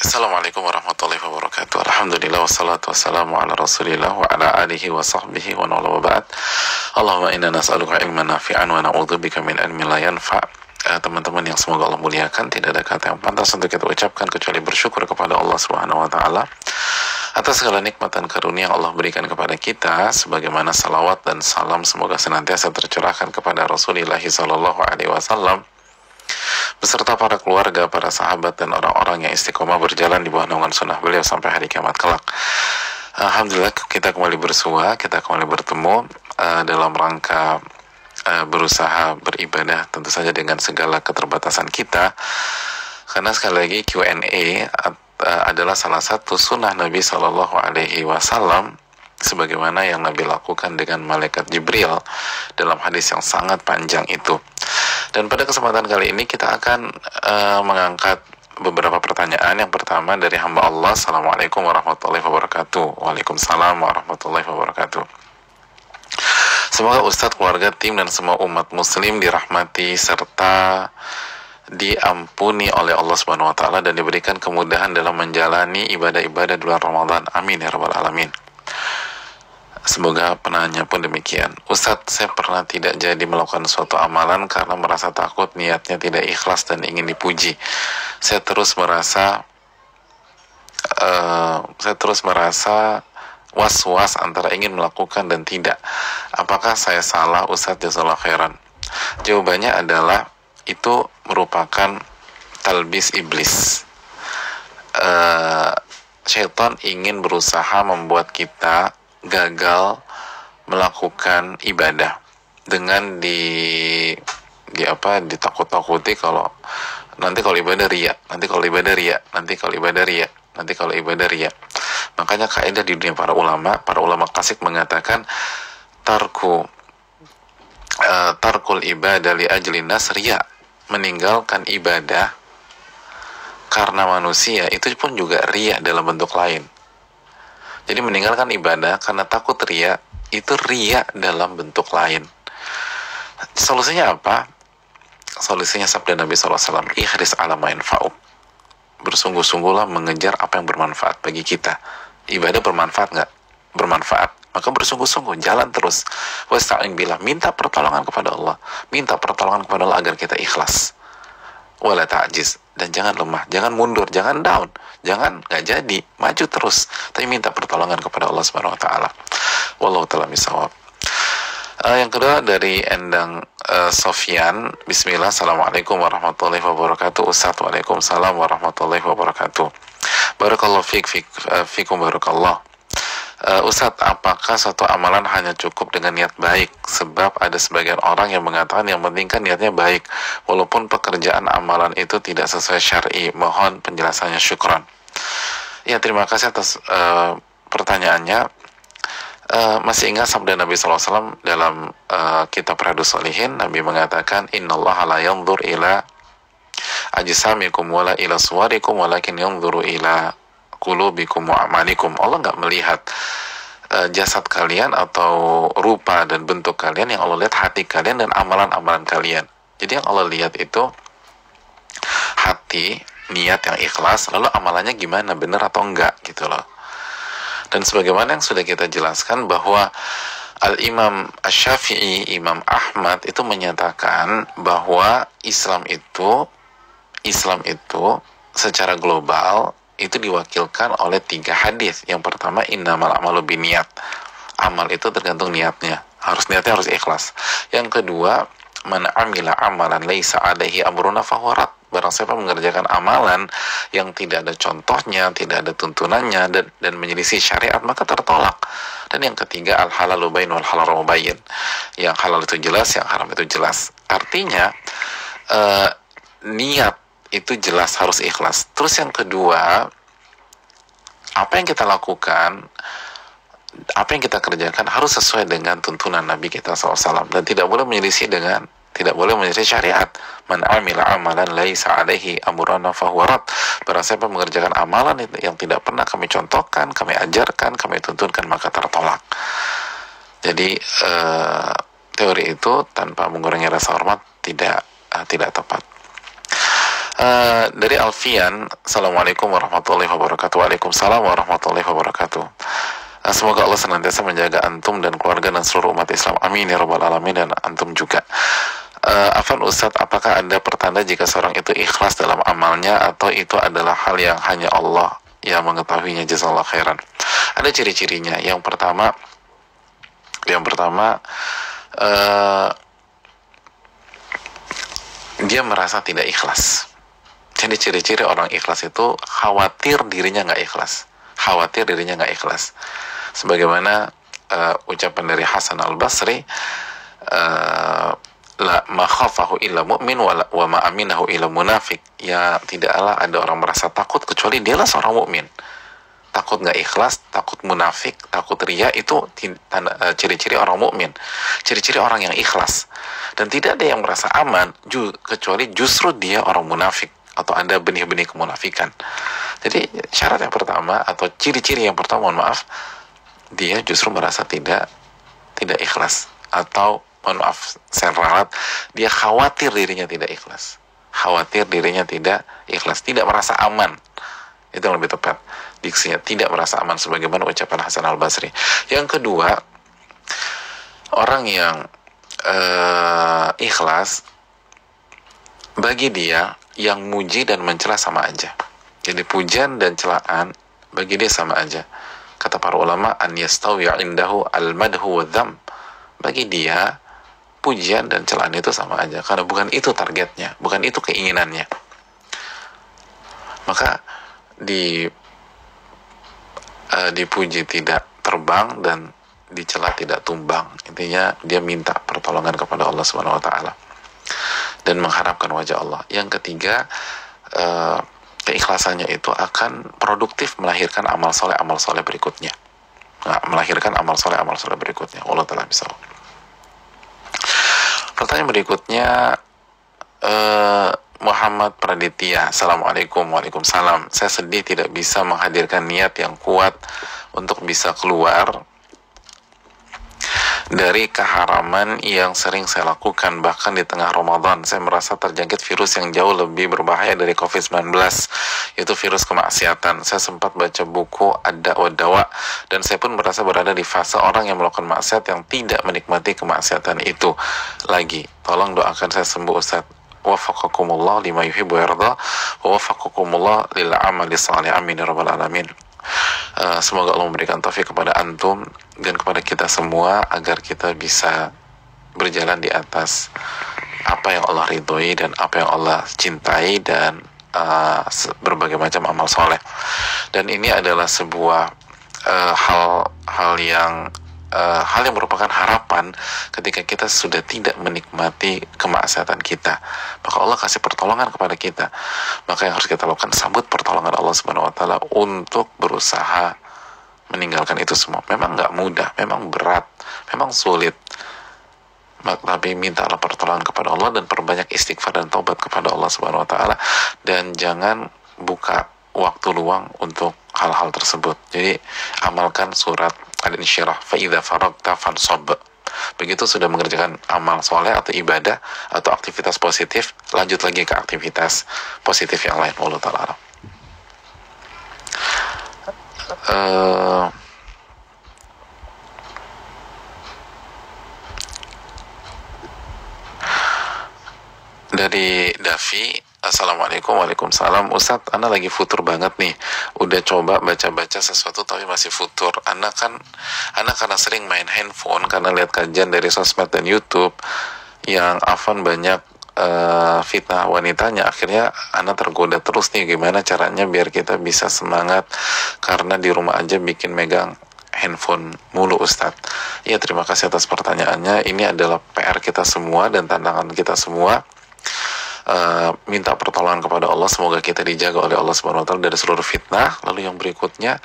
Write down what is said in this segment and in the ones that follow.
Assalamualaikum warahmatullahi wabarakatuh. Alhamdulillah wassalatu wassalamu ala rasulillah wa ala alihi wa sahbihi wa na'ala wa ba'd. Allahumma inna nas'aluka ilman nafi'an wa na'udzubika min ilmin la yanfa'. Teman-teman yang semoga Allah muliakan, tidak ada kata yang pantas untuk kita ucapkan kecuali bersyukur kepada Allah Subhanahu wa taala atas segala nikmat dan karunia yang Allah berikan kepada kita, sebagaimana salawat dan salam semoga senantiasa tercurahkan kepada Rasulullah sallallahu alaihi wasallam beserta para keluarga, para sahabat dan orang-orang yang istiqomah berjalan di bawah naungan sunnah beliau sampai hari kiamat kelak. Alhamdulillah kita kembali bersua, kita kembali bertemu dalam rangka berusaha beribadah, tentu saja dengan segala keterbatasan kita, karena sekali lagi Q&A adalah salah satu sunnah Nabi Shallallahu Alaihi Wasallam, sebagaimana yang Nabi lakukan dengan malaikat Jibril dalam hadis yang sangat panjang itu. Dan pada kesempatan kali ini kita akan mengangkat beberapa pertanyaan. Yang pertama dari hamba Allah. Assalamualaikum warahmatullahi wabarakatuh. Waalaikumsalam warahmatullahi wabarakatuh. Semoga Ustadz, keluarga, tim, dan semua umat muslim dirahmati serta diampuni oleh Allah Subhanahu wa taala dan diberikan kemudahan dalam menjalani ibadah-ibadah di bulan Ramadan. Amin ya rabbal alamin. Semoga penanya pun demikian. Ustadz, saya pernah tidak jadi melakukan suatu amalan karena merasa takut niatnya tidak ikhlas dan ingin dipuji. Saya terus merasa was-was antara ingin melakukan dan tidak. Apakah saya salah, Ustadz? Jazakallahu khairan. Jawabannya adalah itu merupakan talbis iblis. Syaitan ingin berusaha membuat kita gagal melakukan ibadah dengan ditakut-takuti kalau ibadah riya, nanti kalau ibadah riya. Makanya kaidah di dunia para ulama klasik mengatakan tarkul ibadah li ajli nas riya, meninggalkan ibadah karena manusia itu pun juga riya dalam bentuk lain. Jadi meninggalkan ibadah karena takut riya, itu riya dalam bentuk lain. Solusinya apa? Solusinya sabda Nabi SAW, ihris ala ma yanfa'uk. Bersungguh-sungguhlah mengejar apa yang bermanfaat bagi kita. Ibadah bermanfaat nggak? Bermanfaat. Maka bersungguh-sungguh, jalan terus. Wasta'in billah, minta pertolongan kepada Allah. Minta pertolongan kepada Allah agar kita ikhlas. Wala ta'jiz, dan jangan lemah, jangan mundur, jangan down, jangan nggak jadi, maju terus, tapi minta pertolongan kepada Allah Subhanahu wa taala. Wallahu taala bisawab. Yang kedua dari Endang Sofyan. Bismillah. Assalamualaikum warahmatullahi wabarakatuh. Ustaz. Waalaikumsalam warahmatullahi wabarakatuh. Barakallahu fikum barakallah. Ustadz, apakah suatu amalan hanya cukup dengan niat baik? Sebab ada sebagian orang yang mengatakan yang penting kan niatnya baik, walaupun pekerjaan amalan itu tidak sesuai syar'i. Mohon penjelasannya, syukran. Ya, terima kasih atas pertanyaannya. Masih ingat sabda Nabi SAW dalam kitab Riyadhus Shalihin? Nabi mengatakan, innallaha la yanzur ila ajsamikum wala ila suwarikum walakin yanzuru ila qulubikum wa amalikum. Allah nggak melihat jasad kalian atau rupa dan bentuk kalian, yang Allah lihat hati kalian dan amalan-amalan kalian. Jadi yang Allah lihat itu hati, niat yang ikhlas, lalu amalannya gimana, benar atau enggak gitu loh. Dan sebagaimana yang sudah kita jelaskan bahwa Al-Imam Asy-Syafi'i, Imam Ahmad itu menyatakan bahwa Islam itu secara global itu diwakilkan oleh 3 hadis. Yang pertama, innamal a'malu binniyat. Amal itu tergantung niatnya. Niatnya harus ikhlas. Yang kedua, man amila amalan laisa alaihi amruna fahuwa rad. Barang siapa mengerjakan amalan yang tidak ada contohnya, tidak ada tuntunannya, dan menyelisih syariat, maka tertolak. Dan yang ketiga, al halalu bayin wal haramu bayin. Yang halal itu jelas, yang haram itu jelas. Artinya niat itu jelas harus ikhlas. Terus yang kedua, apa yang kita lakukan, apa yang kita kerjakan harus sesuai dengan tuntunan Nabi kita SAW, dan tidak boleh menyelisih syariat. Man amila amalan laisa alaihi amruna fahuwa rad. Barang siapa mengerjakan amalan yang tidak pernah kami contohkan, kami ajarkan, kami tuntunkan, maka tertolak. Jadi teori itu tanpa mengurangi rasa hormat tidak tepat. Dari Alfian, Assalamualaikum warahmatullahi wabarakatuh. Waalaikumsalam warahmatullahi wabarakatuh. Semoga Allah senantiasa menjaga antum dan keluarga dan seluruh umat Islam. Amin ya rabbal alamin, dan antum juga. Afan Ustadz, apakah ada pertanda jika seorang itu ikhlas dalam amalnya atau itu adalah hal yang hanya Allah yang mengetahuinya? Jazakallah khairan. Ada ciri-cirinya. Yang pertama, dia merasa tidak ikhlas. Jadi ciri-ciri orang ikhlas itu khawatir dirinya nggak ikhlas. Sebagaimana ucapan dari Hasan al-Basri, la ma khafahu illa mu'min wa ma aminahu illa munafik. Ya, tidaklah ada orang merasa takut kecuali dialah seorang mukmin. Takut nggak ikhlas, takut munafik, takut riya, itu ciri-ciri orang mukmin, ciri-ciri orang yang ikhlas. Dan tidak ada yang merasa aman kecuali justru dia orang munafik atau ada benih-benih kemunafikan. Jadi syarat yang pertama atau ciri-ciri yang pertama, mohon maaf, dia justru merasa tidak ikhlas, atau mohon maaf saya ralat, dia khawatir dirinya tidak ikhlas, tidak merasa aman. Itu yang lebih tepat diksinya, tidak merasa aman, sebagaimana ucapan Hasan al-Basri. Yang kedua, orang yang ikhlas, bagi dia yang muji dan mencela sama aja. Jadi pujian dan celaan bagi dia sama aja. Kata para ulama, an yastawi indahu al-madhu wa dham. Bagi dia pujian dan celaan itu sama aja, karena bukan itu targetnya, bukan itu keinginannya. Maka dipuji tidak terbang dan dicela tidak tumbang. Intinya dia minta pertolongan kepada Allah Subhanahu wa taala dan mengharapkan wajah Allah. Yang ketiga, keikhlasannya itu akan produktif melahirkan amal soleh berikutnya. Allah taala bisa. Pertanyaan berikutnya, Muhammad Praditya, Assalamualaikum. Waalaikumsalam. Saya sedih tidak bisa menghadirkan niat yang kuat untuk bisa keluar dari keharaman yang sering saya lakukan. Bahkan di tengah Ramadan saya merasa terjangkit virus yang jauh lebih berbahaya dari COVID-19, yaitu virus kemaksiatan. Saya sempat baca buku Ad-Dawa Dawa, dan saya pun merasa berada di fase orang yang melakukan maksiat yang tidak menikmati kemaksiatan itu lagi. Tolong doakan saya sembuh, Ustaz. Wafaqakumullah lima yuhibbu yarda wa wafaqakumullah lil amali salih. Amin ya rabbal alamin. Semoga Allah memberikan taufik kepada antum dan kepada kita semua agar kita bisa berjalan di atas apa yang Allah ridhoi dan apa yang Allah cintai, dan berbagai macam amal soleh. Dan ini adalah sebuah hal yang merupakan harapan ketika kita sudah tidak menikmati kemaksiatan kita, maka Allah kasih pertolongan kepada kita. Maka yang harus kita lakukan, sambut pertolongan Allah Subhanahu wa taala untuk berusaha meninggalkan itu semua. Memang nggak mudah, memang berat, memang sulit, tapi mintalah pertolongan kepada Allah dan perbanyak istighfar dan taubat kepada Allah Subhanahu wa taala, dan jangan buka waktu luang untuk hal-hal tersebut. Jadi amalkan surat Al-Insyirah, fa idza faragta fansab. Begitu sudah mengerjakan amal soleh atau ibadah atau aktivitas positif, lanjut lagi ke aktivitas positif yang lain. Wallahu ta'ala alam. Dari Davi, Assalamualaikum. Waalaikumsalam. Ustadz, Ana lagi futur banget nih. Udah coba baca-baca sesuatu tapi masih futur. Ana karena sering main handphone, karena lihat kajian dari sosmed dan YouTube yang Afan banyak fitnah wanitanya. Akhirnya Ana tergoda terus nih, gimana caranya biar kita bisa semangat, karena di rumah aja bikin megang handphone mulu, Ustadz. Ya, terima kasih atas pertanyaannya. Ini adalah PR kita semua dan tantangan kita semua. Minta pertolongan kepada Allah, semoga kita dijaga oleh Allah Subhanahu wa taala dari seluruh fitnah. Lalu yang berikutnya,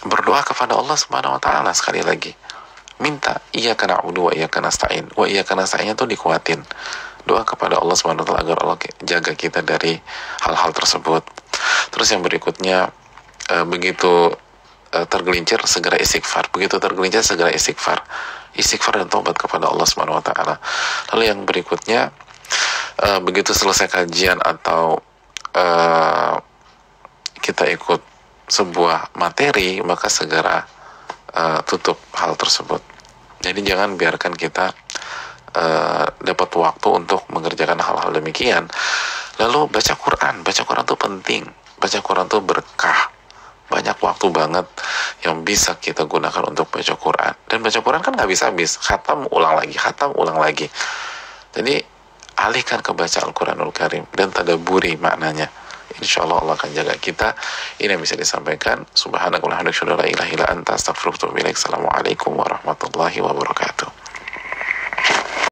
berdoa kepada Allah Subhanahu wa taala sekali lagi. Minta iyyaka na'budu wa iyyaka nasta'in. Wa iyyaka nasta'innya tuh dikuatin. Doa kepada Allah Subhanahu wa taala agar Allah jaga kita dari hal-hal tersebut. Terus yang berikutnya, begitu tergelincir segera istighfar. Istighfar dan taubat kepada Allah Subhanahu wa taala. Lalu yang berikutnya, begitu selesai kajian atau uh, kita ikut sebuah materi, maka segera tutup hal tersebut. Jadi jangan biarkan kita dapat waktu untuk mengerjakan hal-hal demikian. Lalu baca Quran tuh penting, baca Quran tuh berkah, banyak waktu banget yang bisa kita gunakan untuk baca Quran. Dan baca Quran kan nggak habis-habis, khatam ulang lagi. Jadi alihkan ke baca Al-Quranul Karim dan tadabburi maknanya. Insya Allah Allah akan jaga kita. Ini yang bisa disampaikan. Subhanakallahumma wa bihamdika, asyhadu an la ilaha illa anta, astaghfiruka wa atubu ilaik. Assalamualaikum warahmatullahi wabarakatuh.